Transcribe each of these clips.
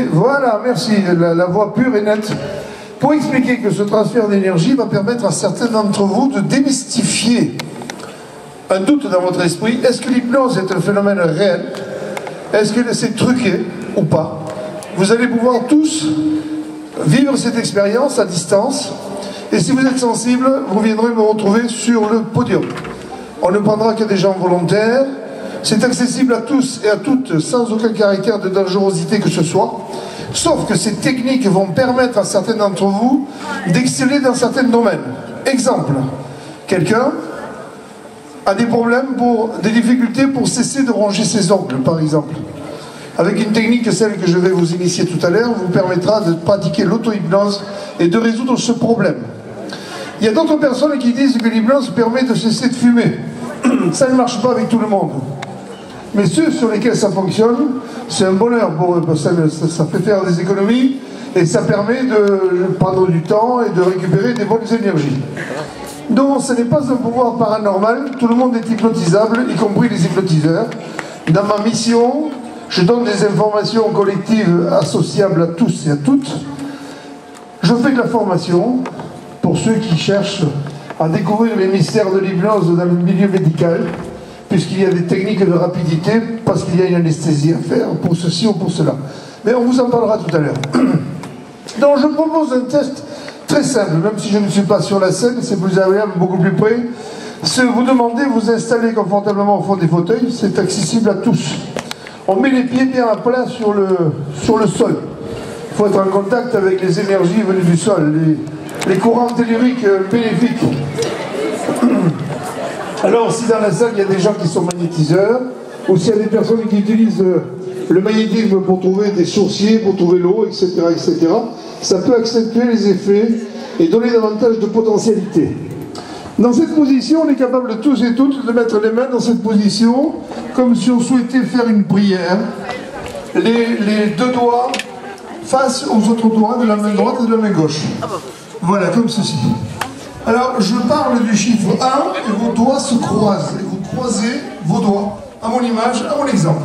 Voilà, merci, la voix pure et nette. Pour expliquer que ce transfert d'énergie va permettre à certains d'entre vous de démystifier un doute dans votre esprit. Est-ce que l'hypnose est un phénomène réel? Est-ce que c'est truqué ou pas? Vous allez pouvoir tous vivre cette expérience à distance. Et si vous êtes sensible, vous viendrez me retrouver sur le podium. On ne prendra que des gens volontaires. C'est accessible à tous et à toutes, sans aucun caractère de dangerosité que ce soit. Sauf que ces techniques vont permettre à certains d'entre vous d'exceller dans certains domaines. Exemple, quelqu'un a des problèmes, des difficultés pour cesser de ronger ses ongles, par exemple. Avec une technique, celle que je vais vous initier tout à l'heure, vous permettra de pratiquer l'auto-hypnose et de résoudre ce problème. Il y a d'autres personnes qui disent que l'hypnose permet de cesser de fumer. Ça ne marche pas avec tout le monde. Mais ceux sur lesquels ça fonctionne, c'est un bonheur pour eux, parce que ça fait faire des économies et ça permet de prendre du temps et de récupérer des bonnes énergies. Donc ce n'est pas un pouvoir paranormal, tout le monde est hypnotisable, y compris les hypnotiseurs. Dans ma mission, je donne des informations collectives associables à tous et à toutes. Je fais de la formation pour ceux qui cherchent à découvrir les mystères de l'hypnose dans le milieu médical, puisqu'il y a des techniques de rapidité, parce qu'il y a une anesthésie à faire, pour ceci ou pour cela. Mais on vous en parlera tout à l'heure. Donc je propose un test très simple, même si je ne suis pas sur la scène, c'est plus agréable, beaucoup plus près. Vous demandez, vous installez confortablement au fond des fauteuils, c'est accessible à tous. On met les pieds bien à plat sur le sol. Il faut être en contact avec les énergies venues du sol, les courants telluriques bénéfiques. Alors, si dans la salle, il y a des gens qui sont magnétiseurs, ou s'il y a des personnes qui utilisent le magnétisme pour trouver des sourciers, pour trouver l'eau, etc., ça peut accentuer les effets et donner davantage de potentialité. Dans cette position, on est capable tous et toutes de mettre les mains dans cette position, comme si on souhaitait faire une prière. Les deux doigts face aux autres doigts de la main droite et de la main gauche. Voilà, comme ceci. Alors, je parle du chiffre 1 et vos doigts se croisent. Et vous croisez vos doigts, à mon image, à mon exemple.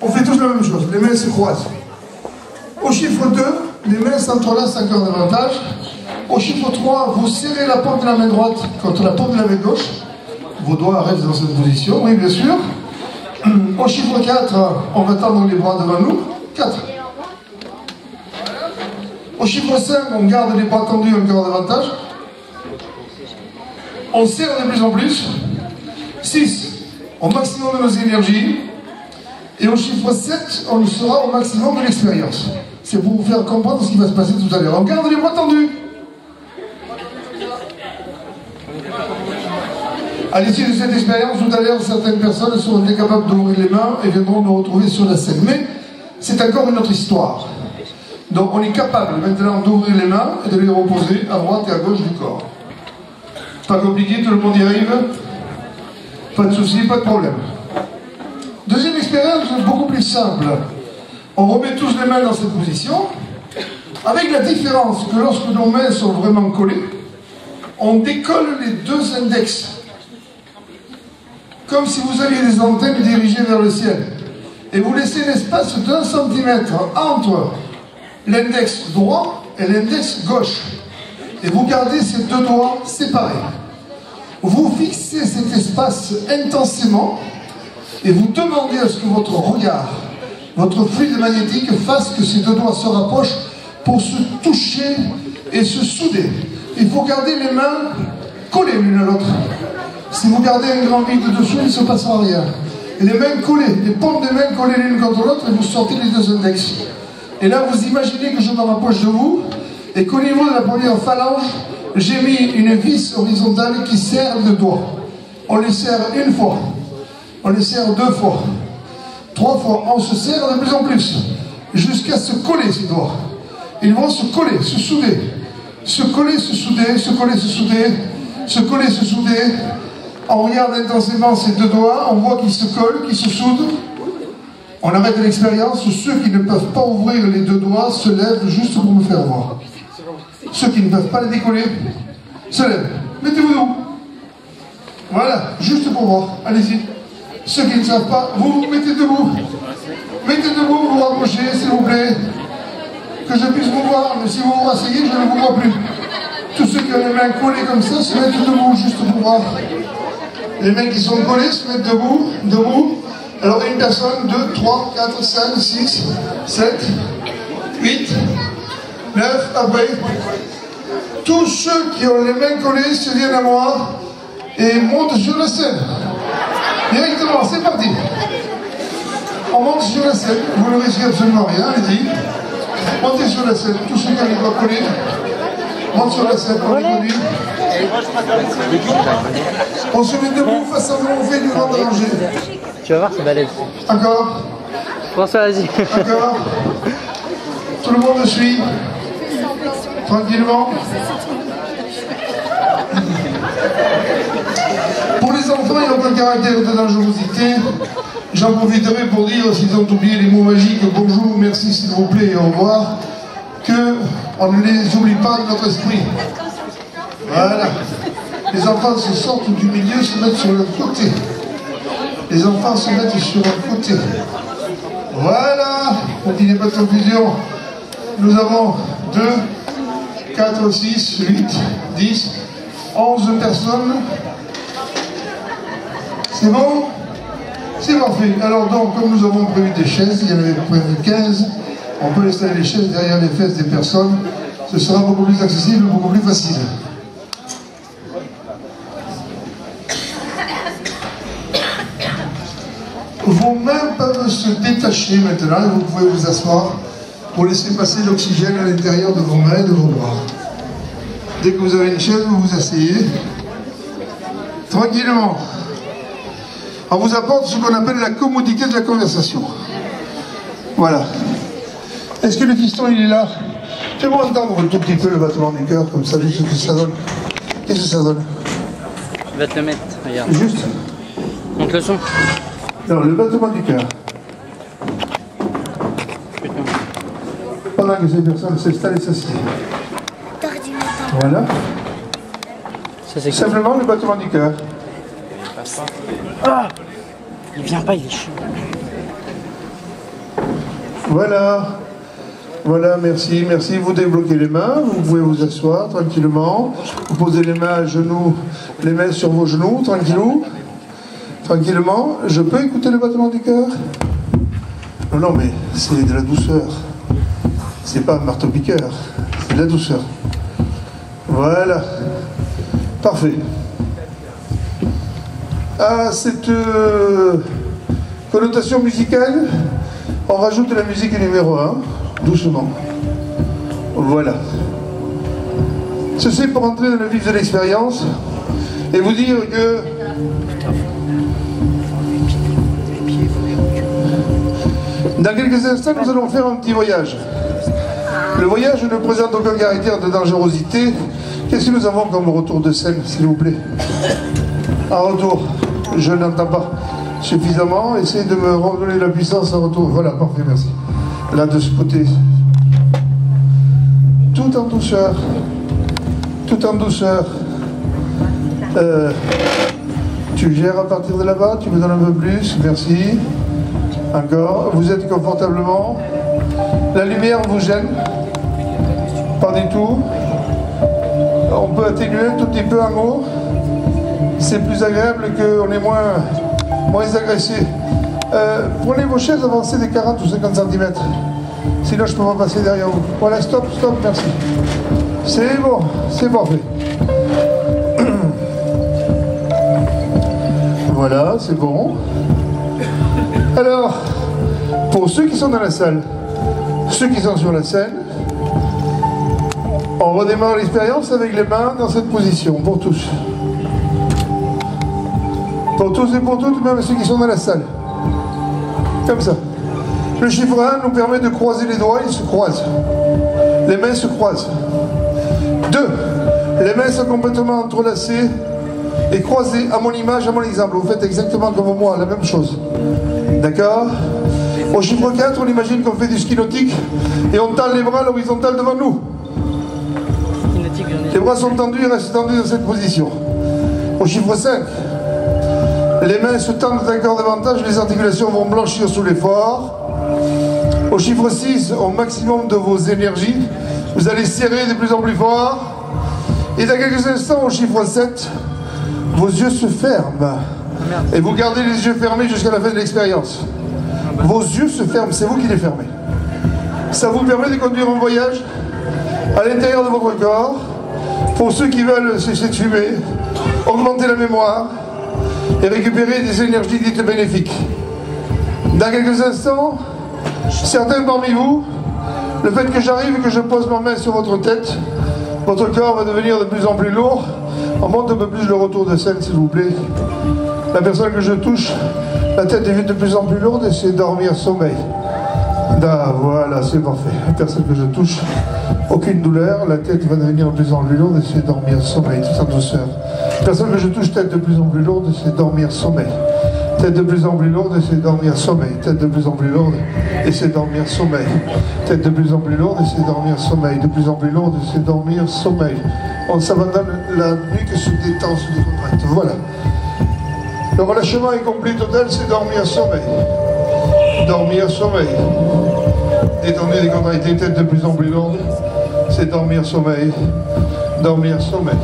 On fait tous la même chose, les mains se croisent. Au chiffre 2, les mains s'entrelacent encore davantage. Au chiffre 3, vous serrez la paume de la main droite contre la paume de la main gauche. Vos doigts restent dans cette position, oui bien sûr. Au chiffre 4, on va tendre les bras devant nous. 4. Au chiffre 5, on garde les bras tendus encore davantage. On serre de plus en plus. 6, au maximum de nos énergies. Et au chiffre 7, on sera au maximum de l'expérience. C'est pour vous faire comprendre ce qui va se passer tout à l'heure. On garde les bras tendus. À l'issue de cette expérience, tout à l'heure, certaines personnes seront incapables d'ouvrir les mains et viendront nous retrouver sur la scène. Mais c'est encore une autre histoire. Donc on est capable maintenant d'ouvrir les mains et de les reposer à droite et à gauche du corps. Pas compliqué, tout le monde y arrive. Pas de souci, pas de problème. Deuxième expérience, beaucoup plus simple. On remet tous les mains dans cette position, avec la différence que lorsque nos mains sont vraiment collées, on décolle les deux index, comme si vous aviez des antennes dirigées vers le ciel. Et vous laissez l'espace d'1 centimètre entre l'index droit et l'index gauche. Et vous gardez ces deux doigts séparés. Vous fixez cet espace intensément et vous demandez à ce que votre regard, votre fluide magnétique fasse que ces deux doigts se rapprochent pour se toucher et se souder. Il faut garder les mains collées l'une à l'autre. Si vous gardez un grand vide dessous, il ne se passera rien. Et les mains collées, les paumes des mains collées l'une contre l'autre et vous sortez les deux index. Et là, vous imaginez que je me rapproche de vous et qu'au niveau de la première phalange, j'ai mis une vis horizontale qui serre le doigt. On les serre une fois, on les serre 2 fois, 3 fois, on se serre de plus en plus, jusqu'à se coller ces doigts. Ils vont se coller, se souder, se coller, se souder, se coller, se souder, se coller, se souder. On regarde intensément ces deux doigts, on voit qu'ils se collent, qu'ils se soudent. On arrête l'expérience, ceux qui ne peuvent pas ouvrir les deux doigts se lèvent juste pour me faire voir. Ceux qui ne peuvent pas les décoller, se lèvent. Mettez-vous debout. Voilà, juste pour voir. Allez-y. Ceux qui ne savent pas, vous vous mettez debout. Mettez debout, vous vous rapprochez, s'il vous plaît. que je puisse vous voir, mais si vous vous rasseyez, je ne vous vois plus. Tous ceux qui ont les mains collées comme ça, se mettent debout, juste pour voir. Les mains qui sont collées, se mettent debout, debout. Alors une personne, 2, 3, 4, 5, 6, 7, 8, 9, après. Tous ceux qui ont les mains collées se viennent à moi et montent sur la scène. Directement, c'est parti. On monte sur la scène, vous ne risquez absolument rien, allez-y. Montez sur la scène, tous ceux qui ont les doigts collés, montent sur la scène, on les conduit. On se met debout face à vous, on fait du grand danger. Tu vas voir, c'est balèze. Encore. François, vas-y. Encore. Tout le monde me suit. Tranquillement. Pour les enfants, il n'y a aucun caractère de dangerosité. J'en profiterai pour dire, s'ils ont oublié les mots magiques, bonjour, merci, s'il vous plaît, et au revoir, qu'on ne les oublie pas de notre esprit. Voilà. Les enfants se sortent du milieu, se mettent sur le côté. Les enfants se mettent sur le côté. Voilà. Il n'y a pas de confusion. Nous avons 2, 4, 6, 8, 10, 11 personnes. C'est bon? C'est parfait. Alors donc, comme nous avons prévu des chaises, il y en avait prévu 15, on peut installer les chaises derrière les fesses des personnes. Ce sera beaucoup plus accessible, beaucoup plus facile. Vos mains peuvent se détacher maintenant et vous pouvez vous asseoir pour laisser passer l'oxygène à l'intérieur de vos mains et de vos bras. Dès que vous avez une chaise, vous vous asseyez tranquillement. On vous apporte ce qu'on appelle la commodité de la conversation. Voilà. Est-ce que le fiston il est là? Fais-moi entendre un tout petit peu le battement du cœur, comme ça, juste ce que ça donne. Qu'est-ce que ça donne? Il va te le mettre, regarde. Juste. Monte le son. Non, le battement du cœur. Pendant que ces personnes s'installent et s'assiedent. Voilà. Ça, c'est simplement le battement du cœur. Ah, il vient pas, il est chaud. Voilà. Voilà, merci, merci. Vous débloquez les mains, vous pouvez vous asseoir tranquillement. Vous posez les mains à genoux, les mains sur vos genoux, tranquillou. Tranquillement. Je peux écouter le battement du cœur? Non, non, mais c'est de la douceur. C'est pas un marteau-piqueur, c'est de la douceur. Voilà. Parfait. À cette connotation musicale, on rajoute la musique numéro 1, doucement. Voilà. Ceci pour entrer dans le vif de l'expérience et vous dire que dans quelques instants, nous allons faire un petit voyage. Le voyage ne présente aucun caractère de dangerosité. Qu'est-ce que nous avons comme retour de scène, s'il vous plaît? En retour, je n'entends pas suffisamment. Essayez de me redonner la puissance en retour. Voilà, parfait, merci. Là, de ce côté. Tout en douceur. Tout en douceur. Tu gères à partir de là-bas, tu me donnes un peu plus, merci. Encore, vous êtes confortablement. La lumière vous gêne? Pas du tout. On peut atténuer un tout petit peu en haut. C'est plus agréable qu'on est moins agressé. Prenez vos chaises, avancez des 40 ou 50 cm. Sinon, je ne peux pas passer derrière vous. Voilà, stop, stop, merci. C'est bon, c'est parfait. Voilà, c'est bon. Alors, pour ceux qui sont dans la salle, ceux qui sont sur la scène, on redémarre l'expérience avec les mains dans cette position, pour tous. Pour tous et pour toutes, même ceux qui sont dans la salle. Comme ça. Le chiffre 1 nous permet de croiser les doigts, ils se croisent. Les mains se croisent. 2. Les mains sont complètement entrelacées et croisées à mon image, à mon exemple. Vous faites exactement comme moi, la même chose. D'accord? Au chiffre 4, on imagine qu'on fait du ski nautique et on tend les bras à l'horizontale devant nous. Les bras sont tendus et restent tendus dans cette position. Au chiffre 5, les mains se tendent encore davantage, les articulations vont blanchir sous l'effort. Au chiffre 6, au maximum de vos énergies, vous allez serrer de plus en plus fort. Et dans quelques instants, au chiffre 7, vos yeux se ferment. Et vous gardez les yeux fermés jusqu'à la fin de l'expérience. Vos yeux se ferment, c'est vous qui les fermez. Ça vous permet de conduire un voyage à l'intérieur de votre corps. Pour ceux qui veulent cesser de fumer, augmenter la mémoire et récupérer des énergies dites bénéfiques. Dans quelques instants, certains parmi vous, le fait que j'arrive et que je pose ma main sur votre tête, votre corps va devenir de plus en plus lourd. On monte un peu plus le retour de scène, s'il vous plaît. La personne que je touche, la tête devient de plus en plus lourde et c'est dormir sommeil. Voilà, c'est parfait. La personne que je touche, aucune douleur, la tête va devenir de plus en plus lourde et c'est dormir sommeil, tout en douceur. La personne que je touche, tête de plus en plus lourde et c'est dormir sommeil. Tête de plus en plus lourde et c'est dormir sommeil. Tête de plus en plus lourde et c'est dormir sommeil. Tête de plus en plus lourde et c'est dormir sommeil. De plus en plus lourde et c'est dormir sommeil. On s'abandonne, la nuque se détend, se décontracte. Voilà. Le relâchement est complet total, c'est dormir sommeil. Dormir sommeil. Détendez, décontractez, tête de plus en plus lourde, c'est dormir sommeil. Dormir sommeil.